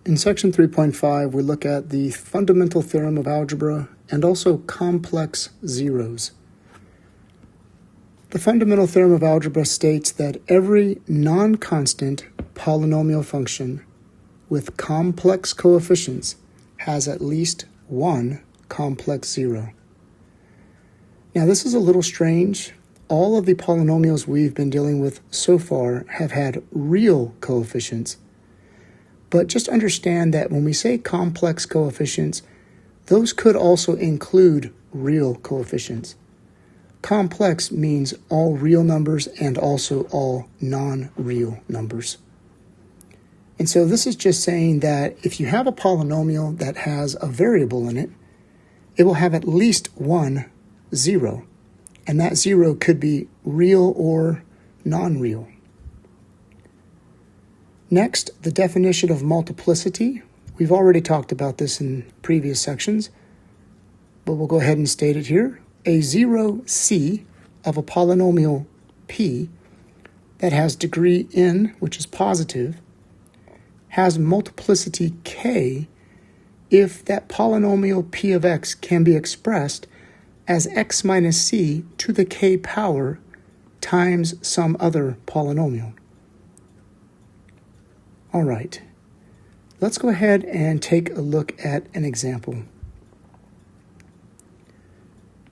In section 3.5, we look at the fundamental theorem of algebra and also complex zeros. The fundamental theorem of algebra states that every non-constant polynomial function with complex coefficients has at least one complex zero. Now, this is a little strange. All of the polynomials we've been dealing with so far have had real coefficients. But just understand that when we say complex coefficients, those could also include real coefficients. Complex means all real numbers and also all non-real numbers. And so this is just saying that if you have a polynomial that has a variable in it, it will have at least one zero. And that zero could be real or non-real. Next, the definition of multiplicity. We've already talked about this in previous sections, but we'll go ahead and state it here. A zero C of a polynomial P that has degree n, which is positive, has multiplicity k if that polynomial P of x can be expressed as x minus c to the k power times some other polynomial. All right, let's go ahead and take a look at an example.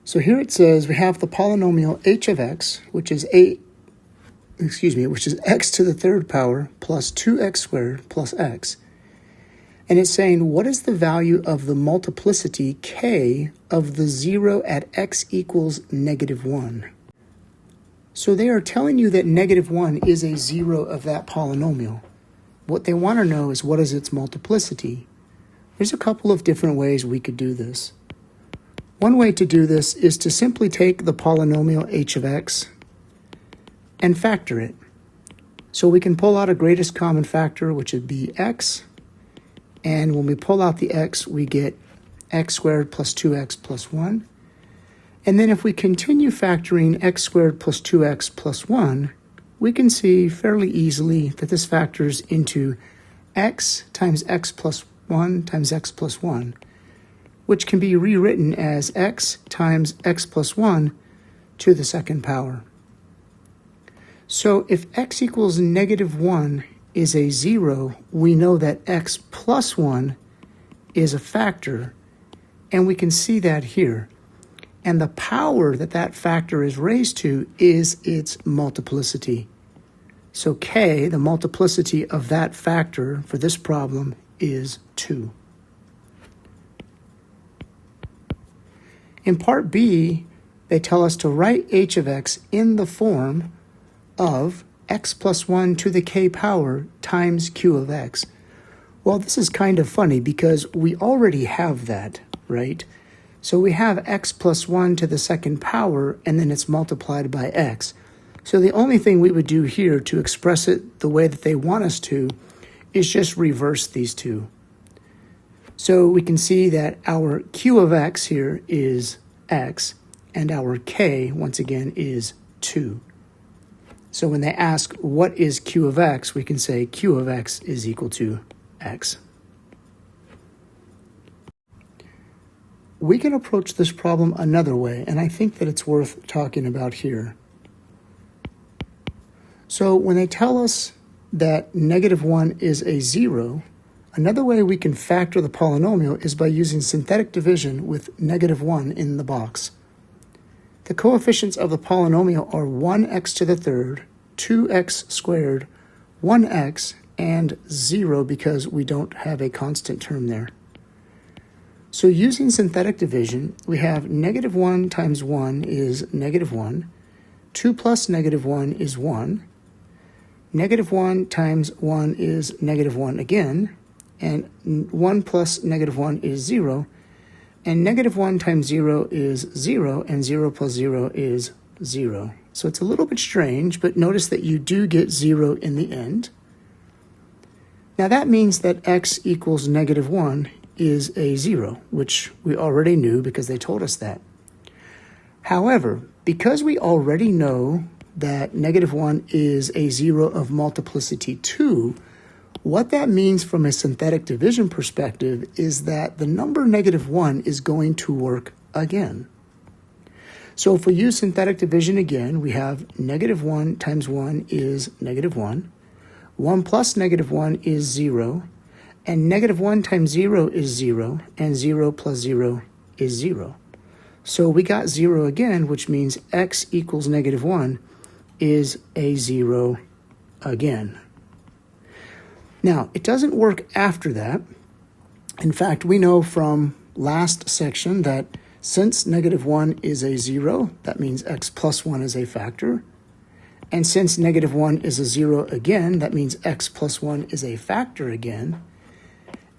So here it says we have the polynomial h of x, which is x to the third power plus 2x squared plus x. And it's saying, what is the value of the multiplicity k of the zero at x equals -1? So they are telling you that -1 is a zero of that polynomial. What they want to know is, what is its multiplicity? There's a couple of different ways we could do this. One way to do this is to simply take the polynomial h of x and factor it. So we can pull out a greatest common factor, which would be x. And when we pull out the x, we get x squared plus 2x plus 1. And then if we continue factoring x squared plus 2x plus 1, we can see fairly easily that this factors into x times x plus 1 times x plus 1, which can be rewritten as x times x plus 1 to the second power. So if x equals -1 is a zero, we know that x plus 1 is a factor, and we can see that here. And the power that that factor is raised to is its multiplicity. So k, the multiplicity of that factor for this problem, is 2. In part B, they tell us to write h of x in the form of x plus 1 to the k power times q of x. Well, this is kind of funny because we already have that, right? So we have x plus 1 to the second power, and then it's multiplied by x. So the only thing we would do here to express it the way that they want us to is just reverse these two. So we can see that our q of x here is x, and our k, once again, is 2. So when they ask what is q of x, we can say q of x is equal to x. We can approach this problem another way, and I think that it's worth talking about here. So when they tell us that -1 is a zero, another way we can factor the polynomial is by using synthetic division with -1 in the box. The coefficients of the polynomial are 1x to the third, 2x squared, 1x, and 0 because we don't have a constant term there. So using synthetic division, we have -1 times 1 is -1, 2 plus -1 is 1, -1 times 1 is -1 again, and 1 plus -1 is 0, and -1 times 0 is 0, and 0 plus 0 is 0. So it's a little bit strange, but notice that you do get 0 in the end. Now that means that x equals -1 is a 0, which we already knew because they told us that. However, because we already know that -1 is a 0 of multiplicity 2, What that means from a synthetic division perspective is that the number -1 is going to work again. So if we use synthetic division again, we have -1 times 1 is -1. 1 plus -1 is 0. And -1 times 0 is 0. And 0 plus 0 is 0. So we got 0 again, which means x equals -1 is a 0 again. Now, it doesn't work after that. In fact, we know from last section that since -1 is a 0, that means x plus 1 is a factor. And since -1 is a 0 again, that means x plus 1 is a factor again.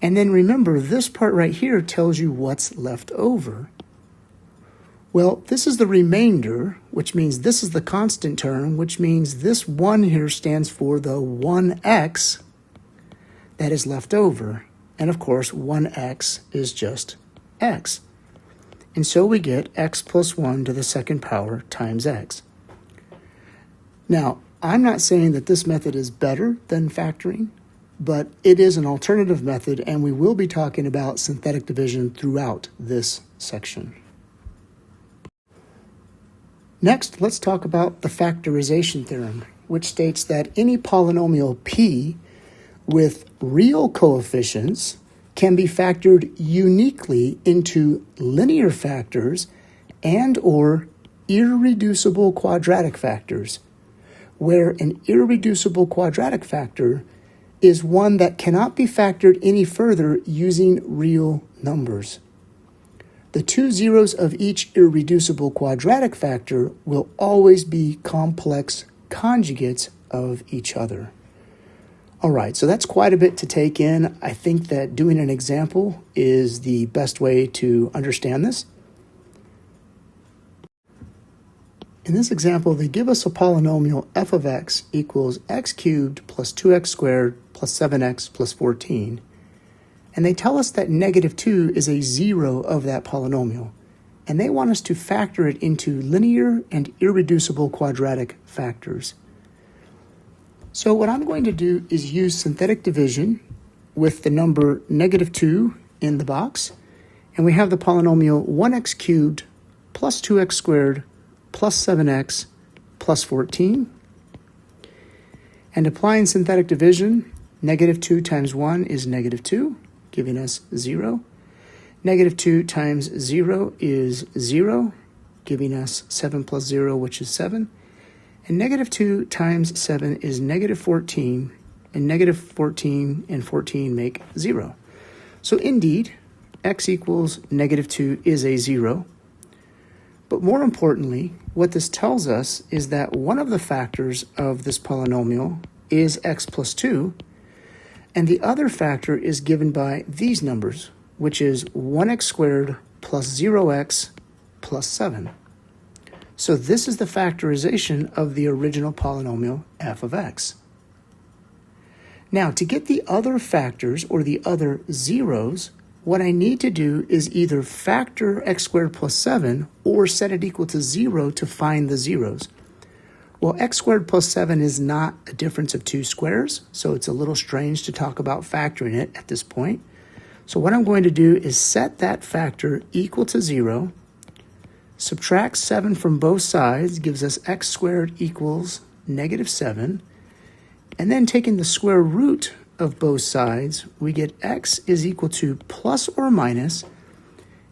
And then remember, this part right here tells you what's left over. Well, this is the remainder, which means this is the constant term, which means this 1 here stands for the 1x that is left over. And of course, 1x is just x. And so we get x plus 1 to the second power times x. Now, I'm not saying that this method is better than factoring, but it is an alternative method, and we will be talking about synthetic division throughout this section. Next, let's talk about the factorization theorem, which states that any polynomial p with real coefficients can be factored uniquely into linear factors and or irreducible quadratic factors, where an irreducible quadratic factor is one that cannot be factored any further using real numbers. The two zeros of each irreducible quadratic factor will always be complex conjugates of each other. All right, so that's quite a bit to take in. I think that doing an example is the best way to understand this. In this example, they give us a polynomial f of x equals x cubed plus 2x squared plus 7x plus 14. And they tell us that -2 is a 0 of that polynomial. And they want us to factor it into linear and irreducible quadratic factors. So what I'm going to do is use synthetic division with the number -2 in the box. And we have the polynomial 1x cubed plus 2x squared plus 7x plus 14. And applying synthetic division, -2 times 1 is -2, giving us 0. -2 times 0 is 0, giving us 7 plus 0, which is 7. And -2 times 7 is -14, and -14 and 14 make 0. So indeed, x equals -2 is a 0. But more importantly, what this tells us is that one of the factors of this polynomial is x plus 2, and the other factor is given by these numbers, which is 1x squared plus 0x plus 7. So this is the factorization of the original polynomial f of x. Now, to get the other factors, or the other zeros, what I need to do is either factor x squared plus 7 or set it equal to 0 to find the zeros. Well, x squared plus 7 is not a difference of two squares, so it's a little strange to talk about factoring it at this point. So what I'm going to do is set that factor equal to 0, subtract 7 from both sides, gives us x squared equals -7, and then taking the square root of both sides, we get x is equal to plus or minus.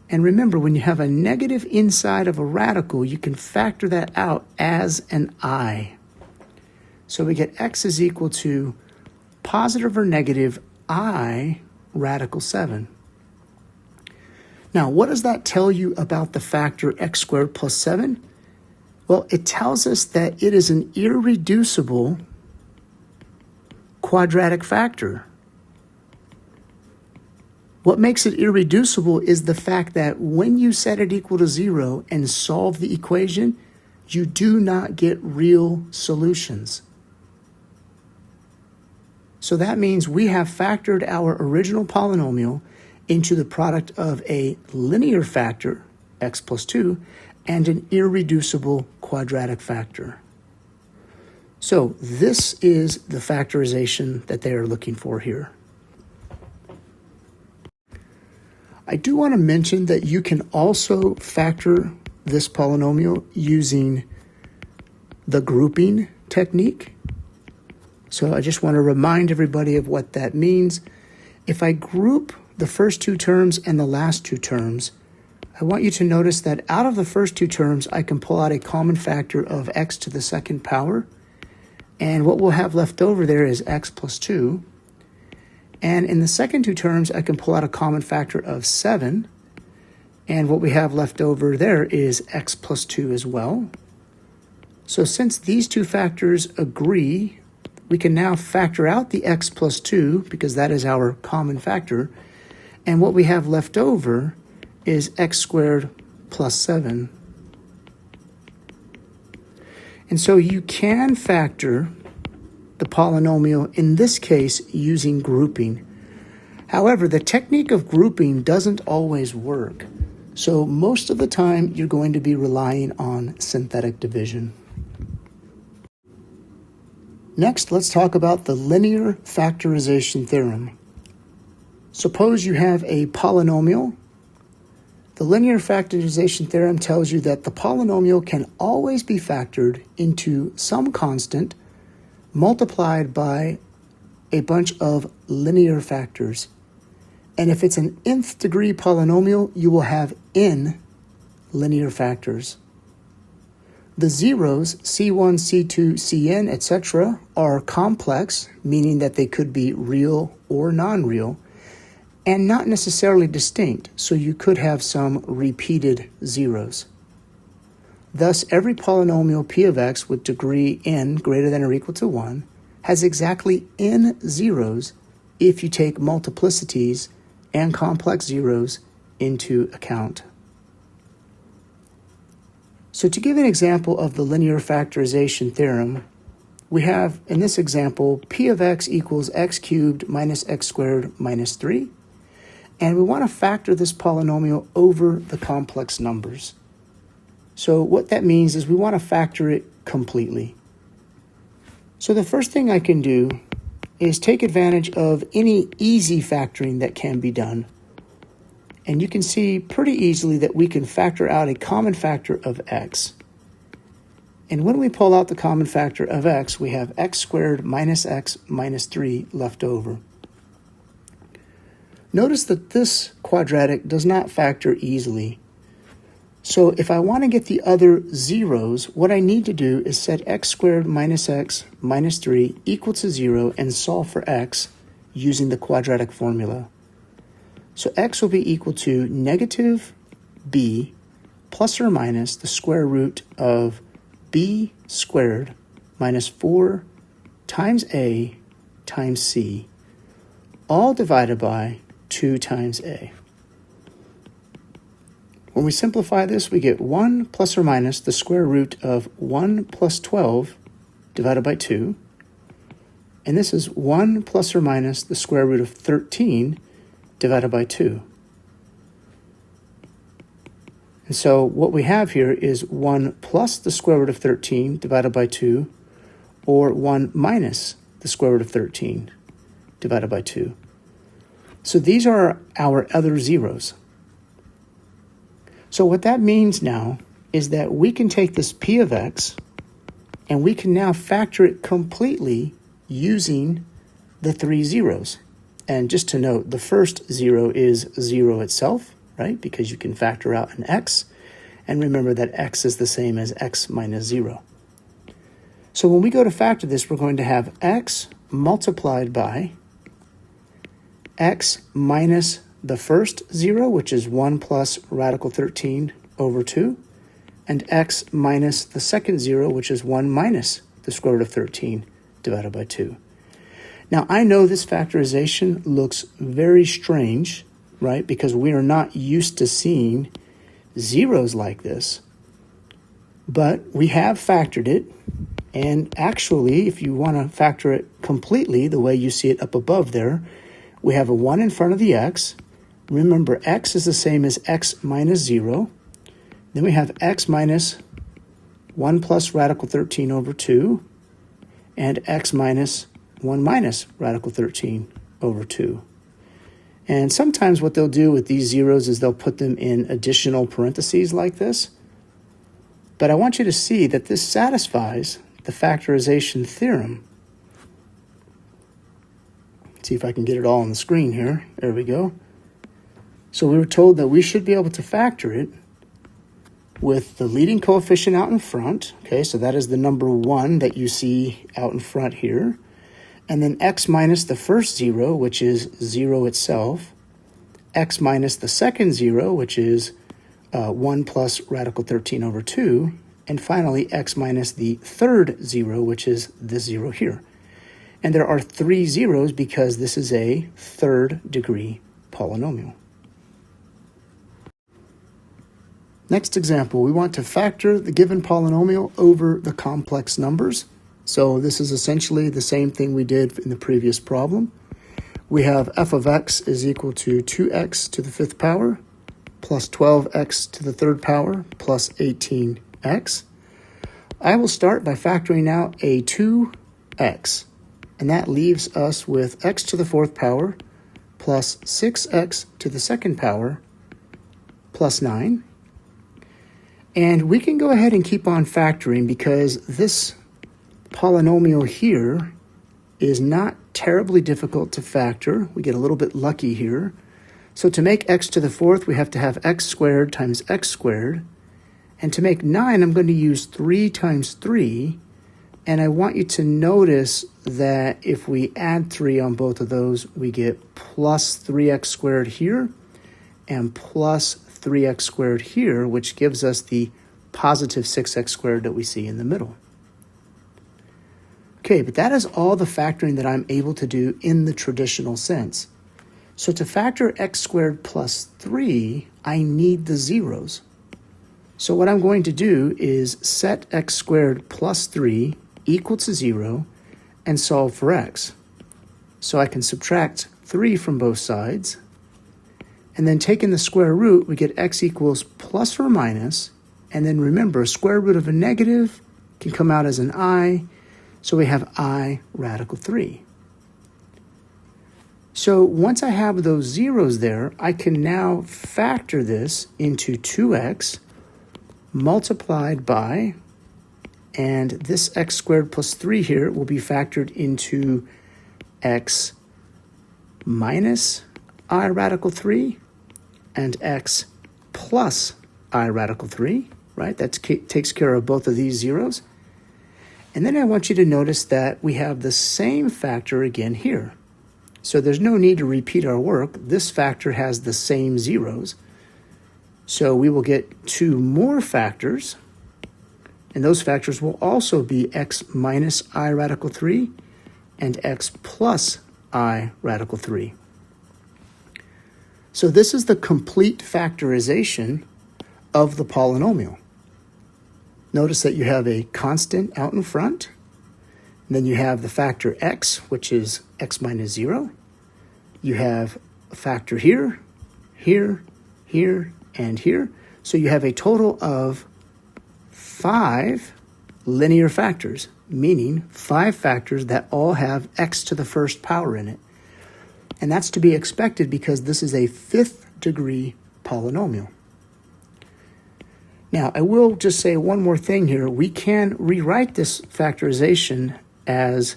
And remember, when you have a negative inside of a radical, you can factor that out as an I. So we get x is equal to positive or negative I radical 7. Now, what does that tell you about the factor x squared plus 7? Well, it tells us that it is an irreducible quadratic factor. What makes it irreducible is the fact that when you set it equal to 0 and solve the equation, you do not get real solutions. So that means we have factored our original polynomial into the product of a linear factor, x plus 2, and an irreducible quadratic factor. So this is the factorization that they are looking for here. I do want to mention that you can also factor this polynomial using the grouping technique. So I just want to remind everybody of what that means. If I group the first two terms and the last two terms, I want you to notice that out of the first two terms, I can pull out a common factor of x to the second power. And what we'll have left over there is x plus 2. And in the second two terms, I can pull out a common factor of 7. And what we have left over there is x plus 2 as well. So since these two factors agree, we can now factor out the x plus 2, because that is our common factor. And what we have left over is x squared plus 7. And so you can factor the polynomial, in this case, using grouping. However, the technique of grouping doesn't always work. So most of the time, you're going to be relying on synthetic division. Next, let's talk about the linear factorization theorem. Suppose you have a polynomial. The linear factorization theorem tells you that the polynomial can always be factored into some constant multiplied by a bunch of linear factors. And if it's an nth degree polynomial, you will have n linear factors. The zeros, C1, C2, Cn, etc., are complex, meaning that they could be real or non-real, and not necessarily distinct, so you could have some repeated zeros. Thus, every polynomial p of x with degree n greater than or equal to 1 has exactly n zeros if you take multiplicities and complex zeros into account. So to give an example of the linear factorization theorem, we have, in this example, p of x equals x cubed minus x squared minus 3. And we want to factor this polynomial over the complex numbers. So what that means is we want to factor it completely. So the first thing I can do is take advantage of any easy factoring that can be done. And you can see pretty easily that we can factor out a common factor of x. And when we pull out the common factor of x, we have x squared minus x minus 3 left over. Notice that this quadratic does not factor easily. So if I want to get the other zeros, what I need to do is set x squared minus x minus 3 equal to 0 and solve for x using the quadratic formula. So x will be equal to negative b plus or minus the square root of b squared minus 4 times a times c, all divided by 2 times a. When we simplify this, we get 1 plus or minus the square root of 1 plus 12 divided by 2. And this is 1 plus or minus the square root of 13 divided by 2. And so what we have here is 1 plus the square root of 13 divided by 2, or 1 minus the square root of 13 divided by 2. So these are our other zeros. So what that means now is that we can take this p of x and we can now factor it completely using the 3 zeros. And just to note, the first 0 is 0 itself, right? Because you can factor out an x. And remember that x is the same as x minus 0. So when we go to factor this, we're going to have x multiplied by x minus the first 0, which is 1 plus radical 13 over 2, and x minus the second 0, which is 1 minus the square root of 13 divided by 2. Now, I know this factorization looks very strange, right, because we are not used to seeing zeros like this, but we have factored it, and actually, if you want to factor it completely, the way you see it up above there, we have a 1 in front of the x. Remember, x is the same as x minus 0. Then we have x minus 1 plus radical 13 over 2. and x minus 1 minus radical 13 over 2. And sometimes what they'll do with these zeros is they'll put them in additional parentheses like this. But I want you to see that this satisfies the factorization theorem. Let's see if I can get it all on the screen here. There we go. So we were told that we should be able to factor it with the leading coefficient out in front. Okay, so that is the number 1 that you see out in front here. And then x minus the first 0, which is 0 itself. X minus the second 0, which is 1 plus radical 13 over 2. And finally, x minus the third 0, which is this 0 here. And there are 3 zeros because this is a third degree polynomial. Next example, we want to factor the given polynomial over the complex numbers. So this is essentially the same thing we did in the previous problem. We have f of x is equal to 2x to the 5th power plus 12x to the 3rd power plus 18x. I will start by factoring out a 2x, and that leaves us with x to the 4th power plus 6x to the 2nd power plus 9. And we can go ahead and keep on factoring because this polynomial here is not terribly difficult to factor. We get a little bit lucky here. So to make x to the 4th, we have to have x squared times x squared. And to make 9, I'm going to use 3 times 3. And I want you to notice that if we add 3 on both of those, we get plus 3x squared here and plus 3x squared here, which gives us the positive 6x squared that we see in the middle. Okay, but that is all the factoring that I'm able to do in the traditional sense. So to factor x squared plus 3, I need the zeros. So what I'm going to do is set x squared plus 3 equal to 0 and solve for x. So I can subtract 3 from both sides. And then taking the square root, we get x equals plus or minus. And then remember, square root of a negative can come out as an I. So we have I radical 3. So once I have those zeros there, I can now factor this into 2x multiplied by, and this x squared plus 3 here will be factored into x minus I radical 3 and x plus I radical 3, right? That takes care of both of these zeros. And then I want you to notice that we have the same factor again here. So there's no need to repeat our work. This factor has the same zeros. So we will get 2 more factors, and those factors will also be x minus I radical 3 and x plus I radical 3. So this is the complete factorization of the polynomial. Notice that you have a constant out in front, and then you have the factor x, which is x minus 0. You have a factor here, here, here, and here. So you have a total of 5 linear factors, meaning 5 factors that all have x to the 1st power in it. And that's to be expected because this is a 5th degree polynomial. Now, I will just say one more thing here. We can rewrite this factorization as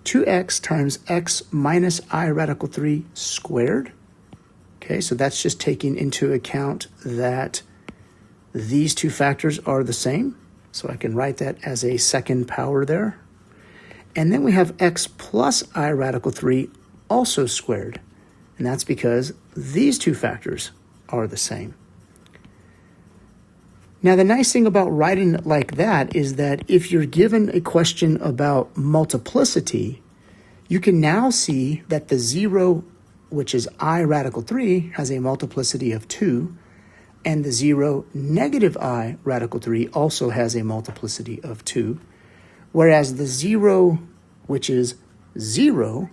2x times x minus I radical 3 squared. Okay, so that's just taking into account that these 2 factors are the same. So I can write that as a 2nd power there. And then we have x plus I radical 3 also squared. And that's because these 2 factors are the same. Now, the nice thing about writing it like that is that if you're given a question about multiplicity, you can now see that the 0, which is I radical 3, has a multiplicity of 2, and the 0 negative I radical 3 also has a multiplicity of 2, whereas the 0, which is 0,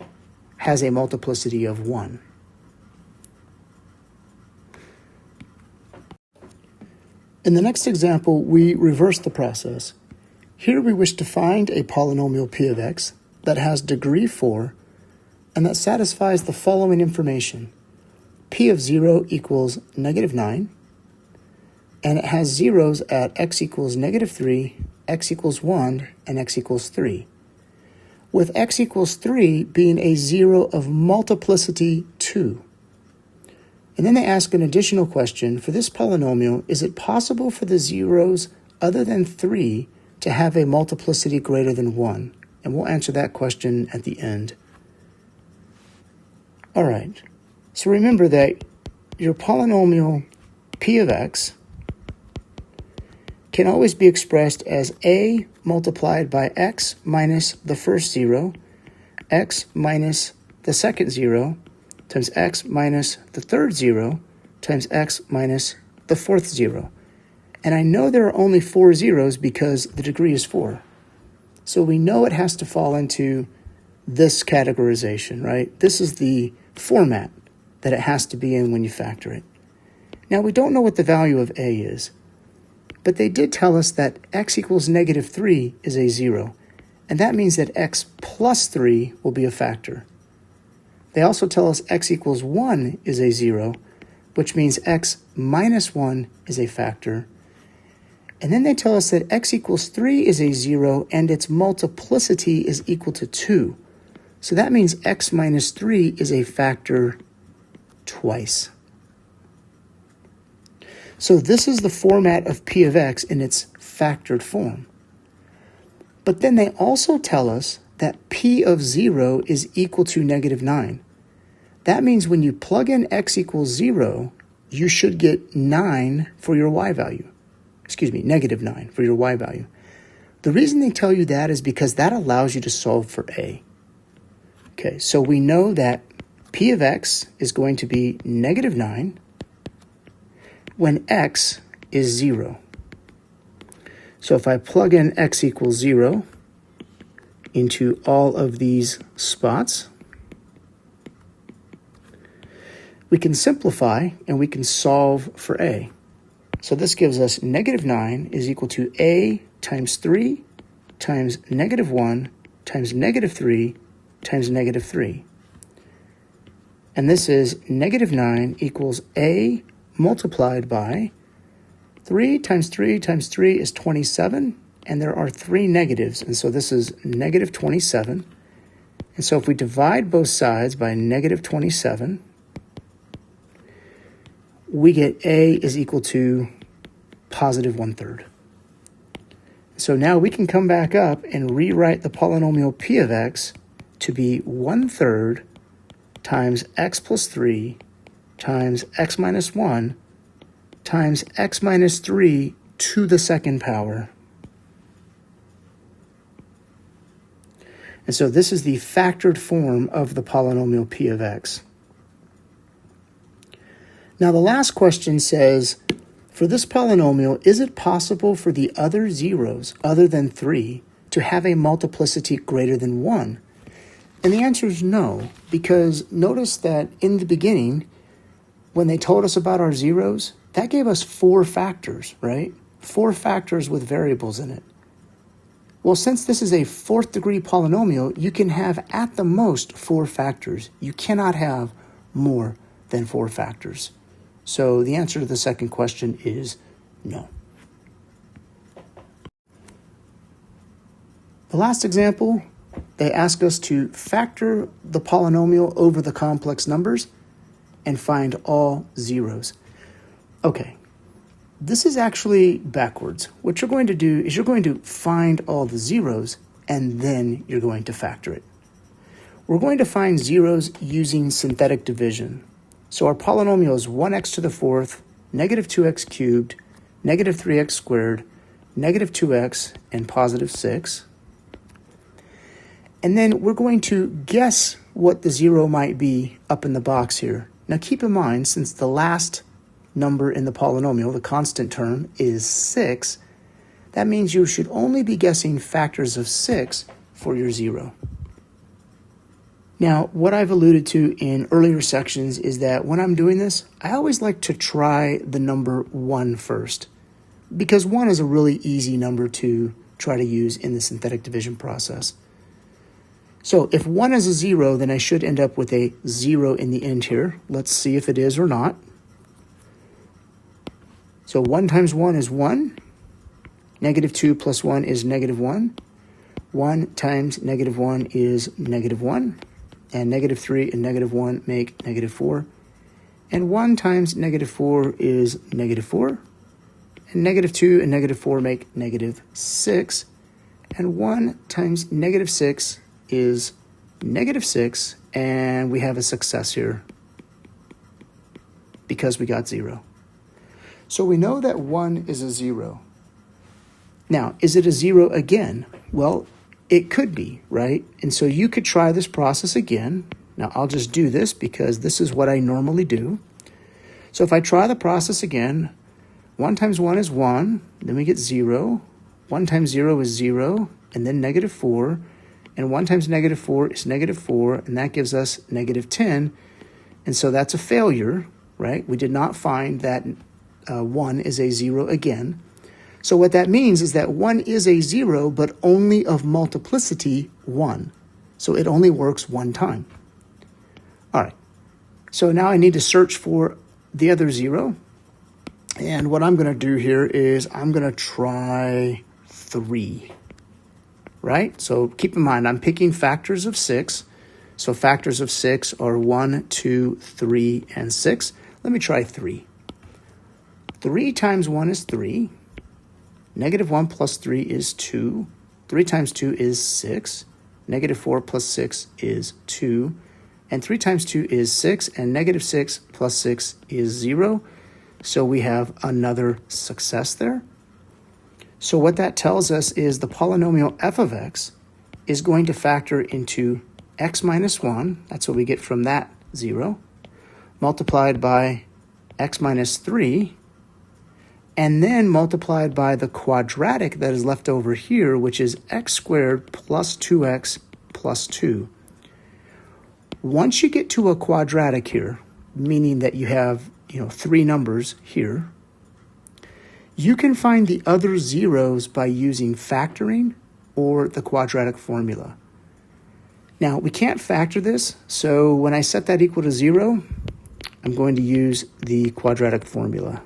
has a multiplicity of 1. In the next example, we reverse the process. Here we wish to find a polynomial p of x that has degree 4 and that satisfies the following information. P of 0 equals -9, and it has zeros at x equals -3, x equals 1, and x equals 3. With x equals 3 being a zero of multiplicity 2. And then they ask an additional question. For this polynomial, is it possible for the zeros other than 3 to have a multiplicity greater than 1? And we'll answer that question at the end. All right, so remember that your polynomial p of x can always be expressed as a multiplied by x minus the first 0, x minus the second 0, times x minus the third 0, times x minus the fourth 0. And I know there are only 4 zeros because the degree is 4. So we know it has to fall into this categorization, right? This is the format that it has to be in when you factor it. Now, we don't know what the value of a is, but they did tell us that x equals -3 is a 0, and that means that x plus 3 will be a factor. They also tell us x equals 1 is a 0, which means x minus 1 is a factor. And then they tell us that x equals 3 is a 0, and its multiplicity is equal to 2. So that means x minus 3 is a factor twice. So this is the format of p of x in its factored form. But then they also tell us that p of 0 is equal to -9. That means when you plug in x equals 0, you should get 9 for your y value. Excuse me, -9 for your y value. The reason they tell you that is because that allows you to solve for a. Okay, so we know that p of x is going to be -9 when x is 0. So if I plug in x equals 0 into all of these spots, we can simplify and we can solve for a. So this gives us -9 is equal to a times 3 times -1 times -3 times -3. And this is -9 equals a multiplied by 3 times 3 times 3 is 27, and there are 3 negatives, and so this is -27. And so if we divide both sides by -27, we get a is equal to +1/3. So now we can come back up and rewrite the polynomial p of x to be 1/3 times x plus 3 times x minus 1 times x minus 3 to the second power. And so this is the factored form of the polynomial p of x. Now the last question says, for this polynomial, is it possible for the other zeros other than 3 to have a multiplicity greater than 1? And the answer is no, because notice that in the beginning, when they told us about our zeros, that gave us 4 factors, right? 4 factors with variables in it. Well, since this is a 4th degree polynomial, you can have at the most 4 factors. You cannot have more than 4 factors. So the answer to the second question is no. The last example, they ask us to factor the polynomial over the complex numbers and find all zeros. Okay, this is actually backwards. What you're going to do is you're going to find all the zeros and then you're going to factor it. We're going to find zeros using synthetic division. So our polynomial is 1x to the 4th, -2x cubed, -3x squared, -2x, and +6. And then we're going to guess what the zero might be up in the box here. Now keep in mind, since the last number in the polynomial, the constant term, is 6, that means you should only be guessing factors of 6 for your zero. Now, what I've alluded to in earlier sections is that when I'm doing this, I always like to try the number 1 first, because 1 is a really easy number to try to use in the synthetic division process. So if 1 is a 0, then I should end up with a 0 in the end here. Let's see if it is or not. So 1 times 1 is 1. Negative 2 plus 1 is negative 1. 1 times negative 1 is negative 1. And negative 3 and negative 1 make negative 4. And 1 times negative 4 is negative 4. And negative 2 and negative 4 make negative 6. And 1 times negative 6 is negative 6. And we have a success here because we got 0. So we know that 1 is a 0. Now, is it a 0 again? Well, it could be, right? And so you could try this process again. Now, I'll just do this because this is what I normally do. So if I try the process again, 1 times 1 is 1, then we get 0. 1 times 0 is 0, and then negative 4. And 1 times negative 4 is negative 4, and that gives us negative 10. And so that's a failure, right? We did not find that 1 is a 0 again. So what that means is that 1 is a 0, but only of multiplicity 1. So it only works one time. All right. So now I need to search for the other 0. And what I'm going to do here is I'm going to try 3. Right? So keep in mind, I'm picking factors of 6. So factors of 6 are 1, 2, 3, and 6. Let me try 3. 3 times 1 is 3. Negative 1 plus 3 is 2. 3 times 2 is 6. Negative 4 plus 6 is 2. And 3 times 2 is 6. And negative 6 plus 6 is 0. So we have another success there. So what that tells us is the polynomial f of x is going to factor into x minus 1. That's what we get from that 0. Multiplied by x minus 3. And then multiplied by the quadratic that is left over here, which is x squared plus 2x plus 2. Once you get to a quadratic here, meaning that you have, 3 numbers here, you can find the other zeros by using factoring or the quadratic formula. Now, we can't factor this, so when I set that equal to 0, I'm going to use the quadratic formula.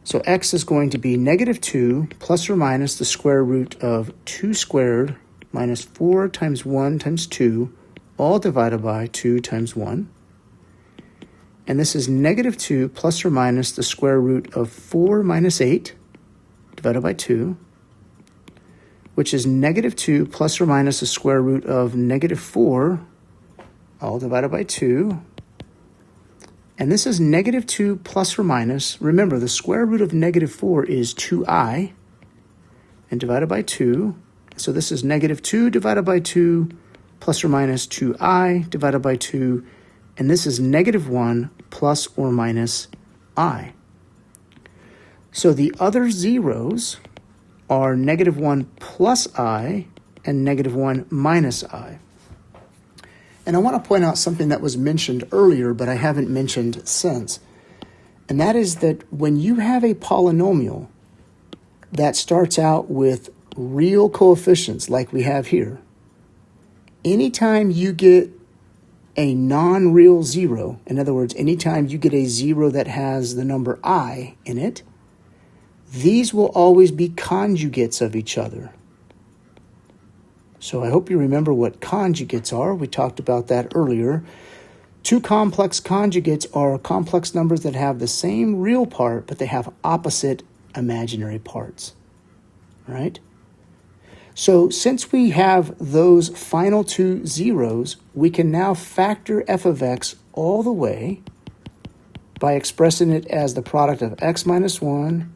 So x is going to be negative 2 plus or minus the square root of 2 squared minus 4 times 1 times 2, all divided by 2 times 1. And this is negative 2 plus or minus the square root of 4 minus 8 divided by 2, which is negative 2 plus or minus the square root of negative 4, all divided by 2. And this is negative 2 plus or minus. Remember, the square root of negative 4 is 2i, and divided by 2. So this is negative 2 divided by 2 plus or minus 2i divided by 2. And this is negative 1 plus or minus I. So the other zeros are negative 1 plus I and negative 1 minus I. And I want to point out something that was mentioned earlier, but I haven't mentioned since. And that is that when you have a polynomial that starts out with real coefficients like we have here, anytime you get a non-real 0, in other words, anytime you get a 0 that has the number I in it, these will always be conjugates of each other. So I hope you remember what conjugates are. We talked about that earlier. Two complex conjugates are complex numbers that have the same real part, but they have opposite imaginary parts, right? So since we have those final two zeros, we can now factor f of x all the way by expressing it as the product of x minus 1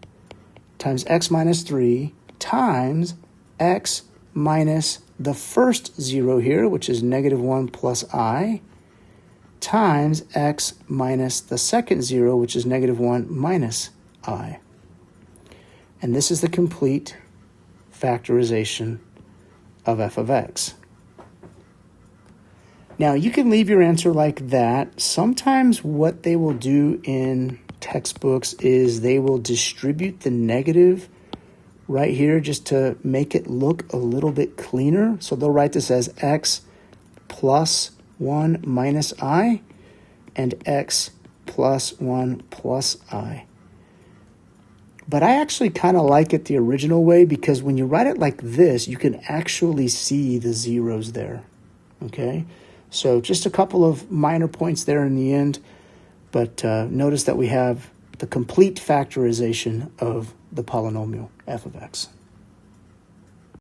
times x minus 3 times x minus the first 0 here, which is negative 1 plus I, times x minus the second 0, which is negative 1 minus I. And this is the complete factorization of f of x. Now, you can leave your answer like that. Sometimes what they will do in textbooks is they will distribute the negative right here just to make it look a little bit cleaner. So they'll write this as x plus 1 minus I and x plus 1 plus I. But I actually kind of like it the original way because when you write it like this, you can actually see the zeros there, okay? So just a couple of minor points there in the end, but notice that we have the complete factorization of the polynomial f of x.